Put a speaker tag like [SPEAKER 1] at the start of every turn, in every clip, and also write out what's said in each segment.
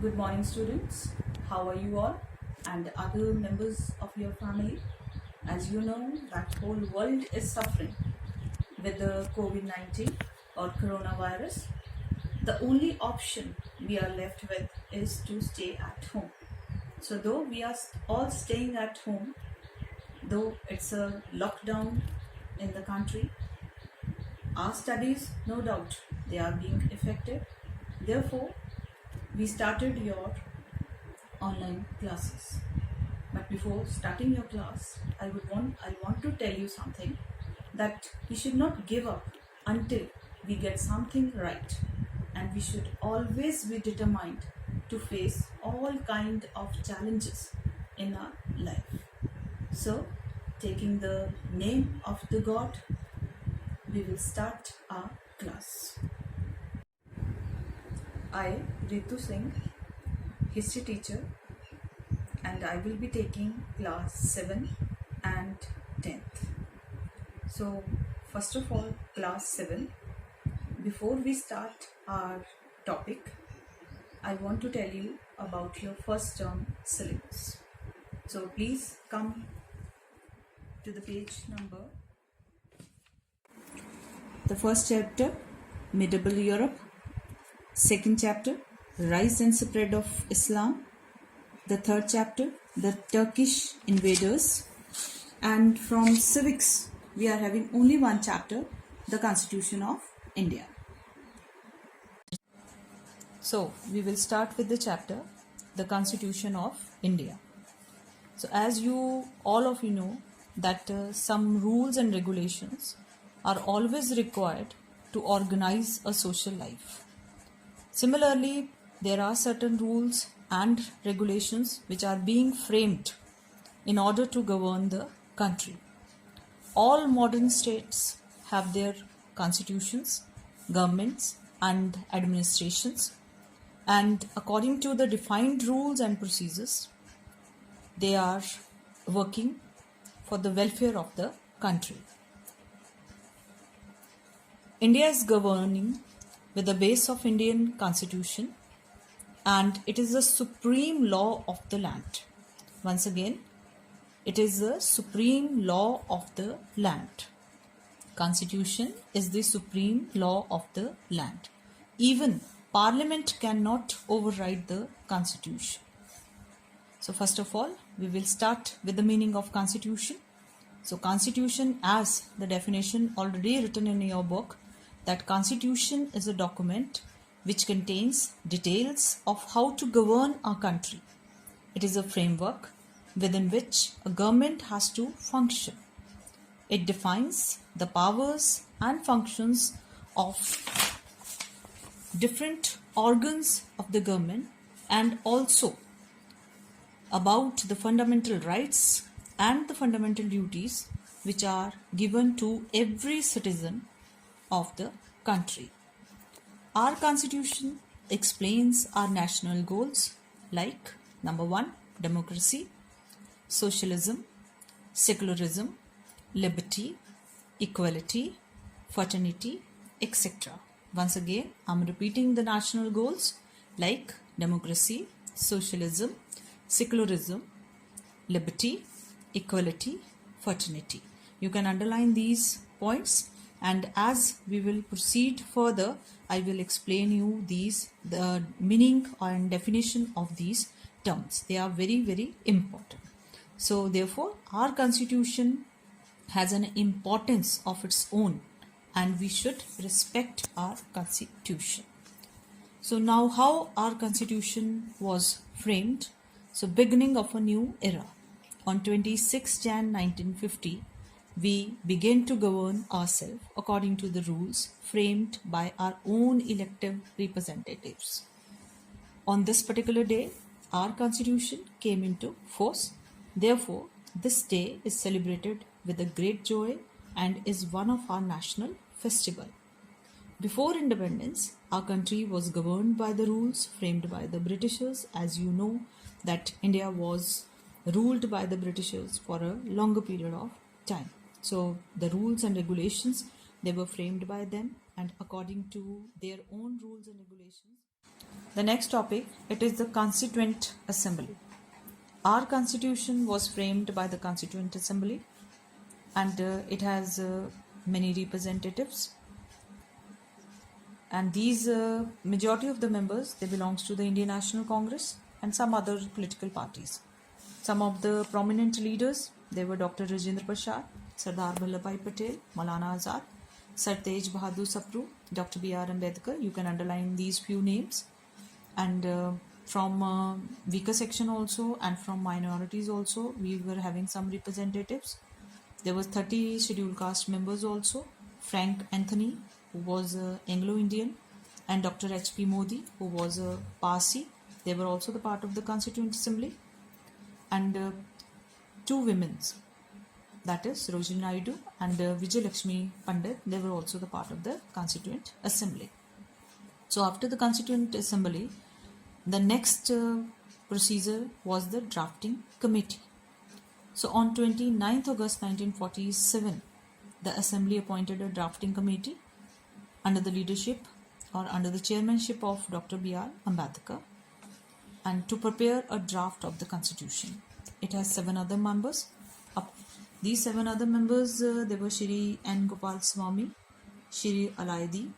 [SPEAKER 1] Good morning, students. How are you all and other members of your family? As you know, that whole world is suffering with the COVID-19 or coronavirus. The only option we are left with is to stay at home. So though we are all staying at home, though it's a lockdown in the country, our studies, no doubt, they are being affected. Therefore, we started your online classes. But before starting your class, I want to tell you something, that we should not give up until we get something right, and we should always be determined to face all kind of challenges in our life. So, taking the name of the God, we will start our class. I, Ritu Singh, history teacher, and I will be taking class 7 and 10th. So first of all, class 7, before we start our topic, I want to tell you about your first term syllabus. So please come to the page number. The first chapter, Medieval Europe. Second chapter, Rise and Spread of Islam. The third chapter, the Turkish invaders. And from civics, we are having only one chapter, the Constitution of India. So we will start with the chapter, the Constitution of India. So as all of you know, that some rules and regulations are always required to organize a social life. Similarly, there are certain rules and regulations which are being framed in order to govern the country. All modern states have their constitutions, governments and administrations, and according to the defined rules and procedures, they are working for the welfare of the country. India is governing with the base of Indian Constitution, and it is the supreme law of the land. Once again, it is the supreme law of the land. Constitution is the supreme law of the land. Even Parliament cannot override the Constitution. So first of all, we will start with the meaning of Constitution. So Constitution, as the definition already written in your book, that Constitution is a document which contains details of how to govern our country. It is a framework within which a government has to function. It defines the powers and functions of different organs of the government, and also about the fundamental rights and the fundamental duties which are given to every citizen of the country. Our Constitution explains our national goals like number 1, democracy, socialism, secularism, liberty, equality, fraternity, etc. Once again, I am repeating the national goals like democracy, socialism, secularism, liberty, equality, fraternity. You can underline these points, and as we will proceed further, I will explain you the meaning and definition of these terms. They are very, very important. So therefore, our Constitution has an importance of its own, and we should respect our Constitution. So now, how our Constitution was framed? So beginning of a new era. On 26 Jan 1950, we began to govern ourselves according to the rules framed by our own elective representatives. On this particular day, our Constitution came into force. Therefore, this day is celebrated with a great joy and is one of our national festival. Before independence, our country was governed by the rules framed by the Britishers. As you know, that India was ruled by the Britishers for a longer period of time. So the rules and regulations, they were framed by them, and according to their own rules and regulations, The next topic, it is the Constituent Assembly. Our constitution was framed by the Constituent Assembly, and it has many representatives, and these majority of the members, they belongs to the Indian National Congress and some other political parties. Some of the prominent leaders, they were Dr. Rajendra Prasad, Sardar Vallabhbhai Patel, Maulana Azad, Sir Tej Bahadur Sapru, Dr. B.R. Ambedkar. You can underline these few names. And from weaker section also, and from minorities also, we were having some representatives. There was 30 scheduled caste members also. Frank Anthony, who was Anglo-Indian, and Dr. H.P. Modi, who was a Parsi. They were also the part of the Constituent Assembly. And two women, that is Sarojini Naidu and Vijay Lakshmi Pandit, they were also the part of the Constituent Assembly. So after the Constituent Assembly, the next procedure was the Drafting Committee. So on 29th August 1947, the Assembly appointed a Drafting Committee under the leadership or under the chairmanship of Dr. B.R. Ambedkar, and to prepare a draft of the Constitution. It has 7 other members. These 7 other members, they were Shri N. Gopal Swami, Shri Alaidi,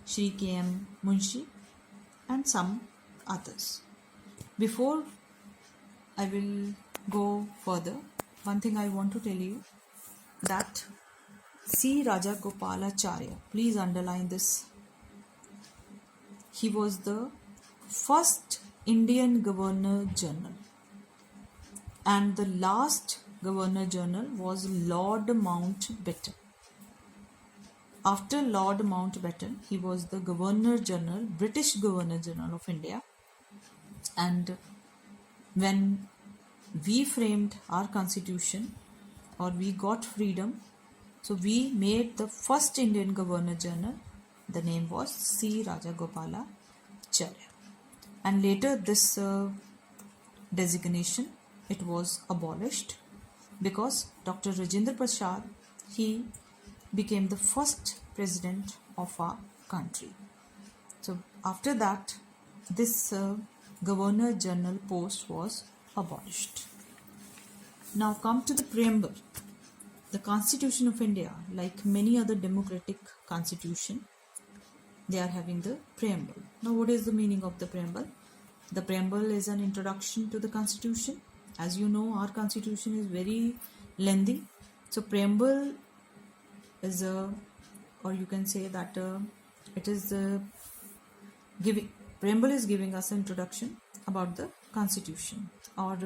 [SPEAKER 1] Shri K.M. Munshi, and some others. Before I will go further, one thing I want to tell you, that C. Rajagopalacharya, please underline this. He was the first Indian Governor General, and the last Governor General was Lord Mountbatten. After Lord Mountbatten, he was the Governor General, British Governor General of India. And when we framed our constitution, or we got freedom, so we made the first Indian Governor General. The name was C. Rajagopalacharya. And later this designation, it was abolished because Dr. Rajendra Prasad, he became the first president of our country. So after that, this Governor General post was abolished. Now come to the preamble. The Constitution of India, like many other democratic constitution, they are having the preamble. Now what is the meaning of the preamble? The preamble is an introduction to the constitution. As you know, our constitution is very lengthy. So preamble is or you can say that it is preamble is giving us an introduction about the constitution, or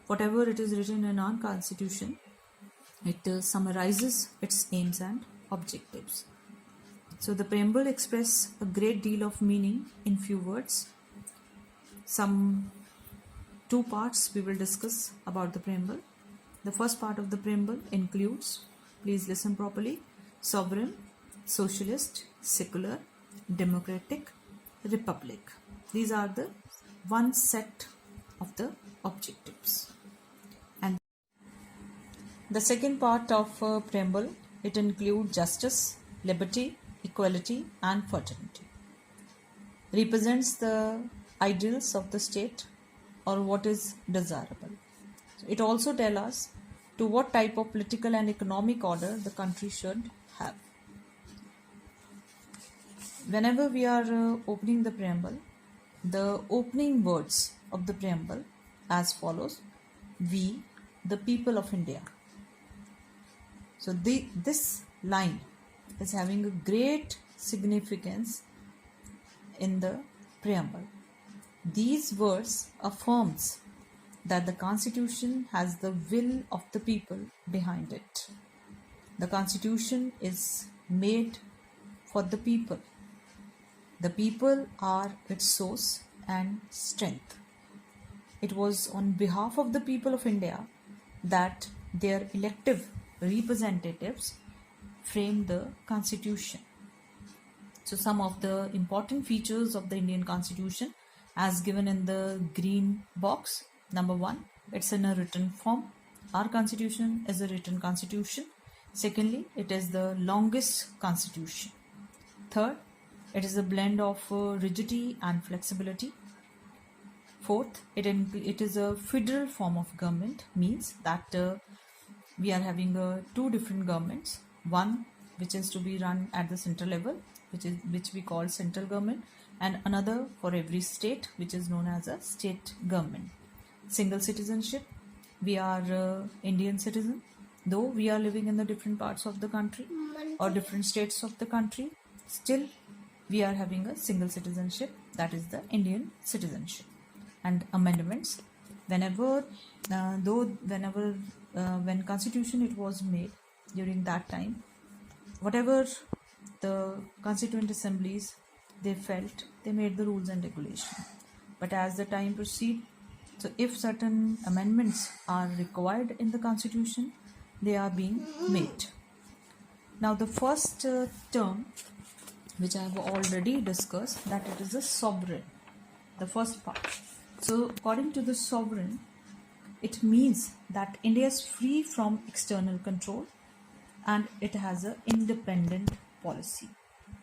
[SPEAKER 1] whatever it is written in our constitution. It summarizes its aims and objectives. So the preamble expresses a great deal of meaning in few words. Some 2 parts we will discuss about the preamble. The first part of the preamble includes, please listen properly, sovereign, socialist, secular, democratic, republic. These are the one set of the objectives. And the second part of preamble, it includes justice, liberty, equality and fraternity. Represents the ideals of the state or what is desirable. So it also tells us to what type of political and economic order the country should have. Whenever we are opening the preamble, the opening words of the preamble as follows: we, the people of India. So this line is having a great significance in the preamble. These words affirms that the Constitution has the will of the people behind it. The Constitution is made for the people. The people are its source and strength. It was on behalf of the people of India that their elective representatives framed the Constitution. So some of the important features of the Indian Constitution as given in the green box. Number 1, it's in a written form. Our Constitution is a written Constitution. Secondly, it is the longest Constitution. Third, It is a blend of rigidity and flexibility. Fourth, it is a federal form of government, means that we are having two different governments. One which is to be run at the central level, which we call central government, and another for every state, which is known as a state government. Single citizenship. We are Indian citizen, though we are living in the different parts of the country or different states of the country. Still, we are having a single citizenship, that is the Indian citizenship. And amendments, when Constitution it was made, during that time, whatever the Constituent Assemblies they felt, they made the rules and regulation. But as the time proceed, so if certain amendments are required in the Constitution, they are being made. Now the first term, which I have already discussed, that it is a sovereign, the first part. So according to the sovereign, it means that India is free from external control and it has an independent policy.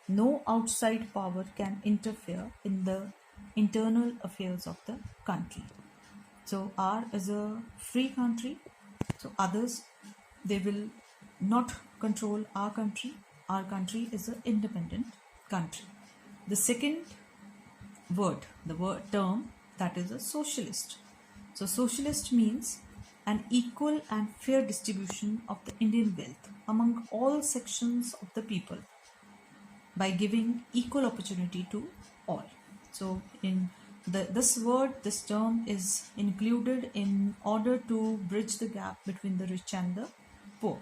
[SPEAKER 1] No outside power can interfere in the internal affairs of the country. So R is a free country, so others, they will not control our country. Our country is an independent country. The second word, the word term, that is a socialist. So socialist means an equal and fair distribution of the Indian wealth among all sections of the people by giving equal opportunity to all. So in this term is included in order to bridge the gap between the rich and the poor.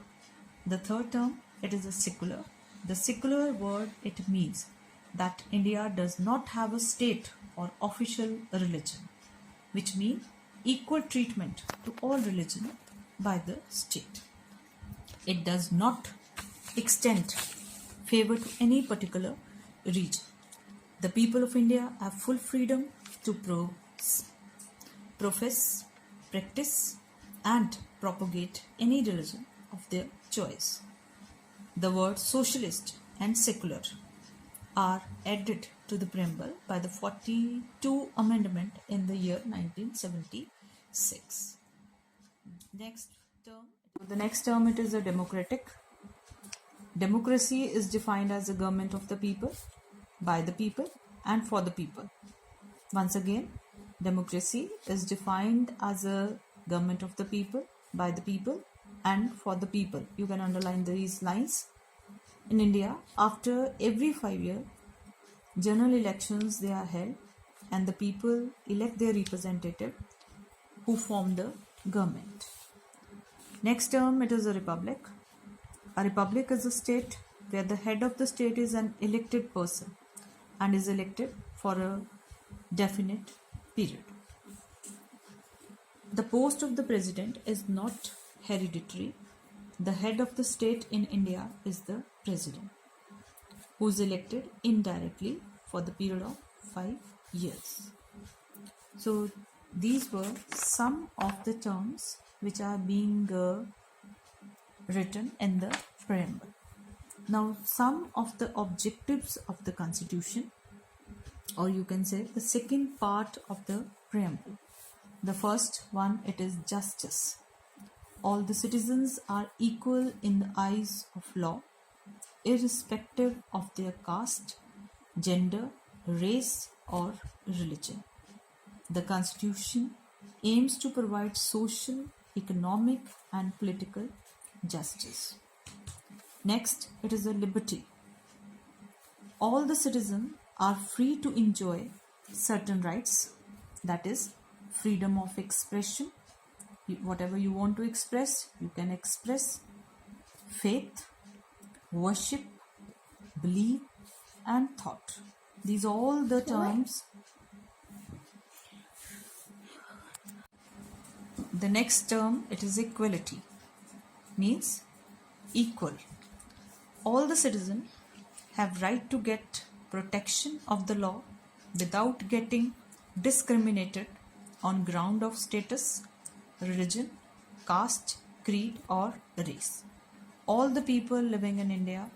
[SPEAKER 1] The third term, it is a secular. The secular word, it means that India does not have a state or official religion, which means equal treatment to all religion by the state. It does not extend favor to any particular region. The people of India have full freedom to profess, practice and propagate any religion of their choice. The words socialist and secular are added to the Preamble by the 42 Amendment in the year 1976. The next term it is a democratic. Democracy is defined as a government of the people, by the people and for the people. Once again, democracy is defined as a government of the people, by the people and for the people. You can underline these lines. In India, after every 5 years, general elections they are held and the people elect their representative who form the government. Next term, it is a republic. A republic is a state where the head of the state is an elected person and is elected for a definite period. The post of the president is not hereditary. The head of the state in India is the president, who is elected indirectly for the period of 5 years. So these were some of the terms which are being written in the Preamble. Now some of the objectives of the Constitution, or you can say the second part of the Preamble. The first one, it is justice. All the citizens are equal in the eyes of law, irrespective of their caste, gender, race or religion. The Constitution aims to provide social, economic and political justice. Next, it is a liberty. All the citizens are free to enjoy certain rights, that is freedom of expression. Whatever you want to express, you can express. Faith, worship, belief and thought. These are all the terms. The next term, it is equality, means equal. All the citizens have right to get protection of the law without getting discriminated on ground of status, religion, caste, creed or race. All the people living in India,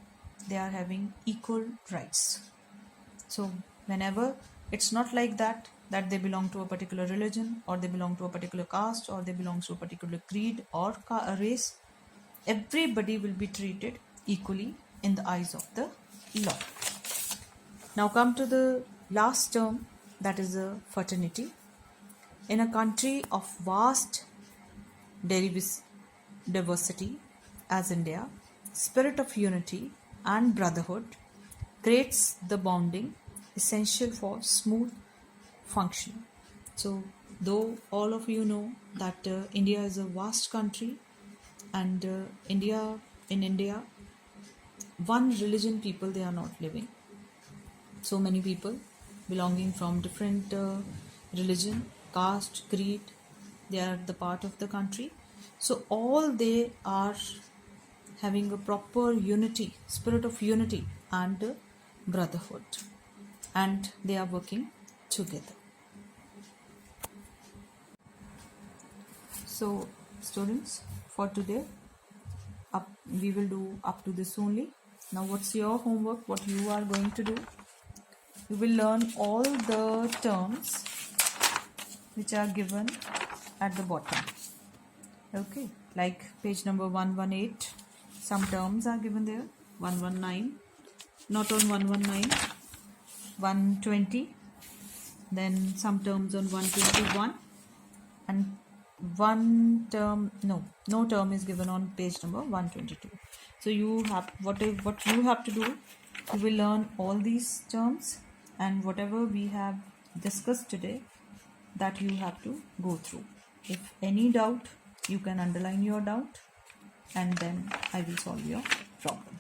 [SPEAKER 1] they are having equal rights. So whenever, it's not like that they belong to a particular religion, or they belong to a particular caste, or they belong to a particular creed or race. Everybody will be treated equally in the eyes of the law. Now come to the last term, that is a fraternity. In a country of vast diversity as India, spirit of unity and brotherhood creates the bonding essential for smooth function. So though all of you know that India is a vast country, and in India, one religion people, they are not living. So many people belonging from different religion, caste, creed, they are the part of the country. So all they are having a proper unity, spirit of unity and brotherhood, and they are working together. So students, for today we will do up to this only. Now what's your homework? What you are going to do? You will learn all the terms which are given at the bottom. Okay, like page number 118, some terms are given there. 119, not on 119, 120, then some terms on 121, and no term is given on page number 122. So you have what you have to do, you will learn all these terms, and whatever we have discussed today, that you have to go through. If any doubt, you can underline your doubt, and then I will solve your problem.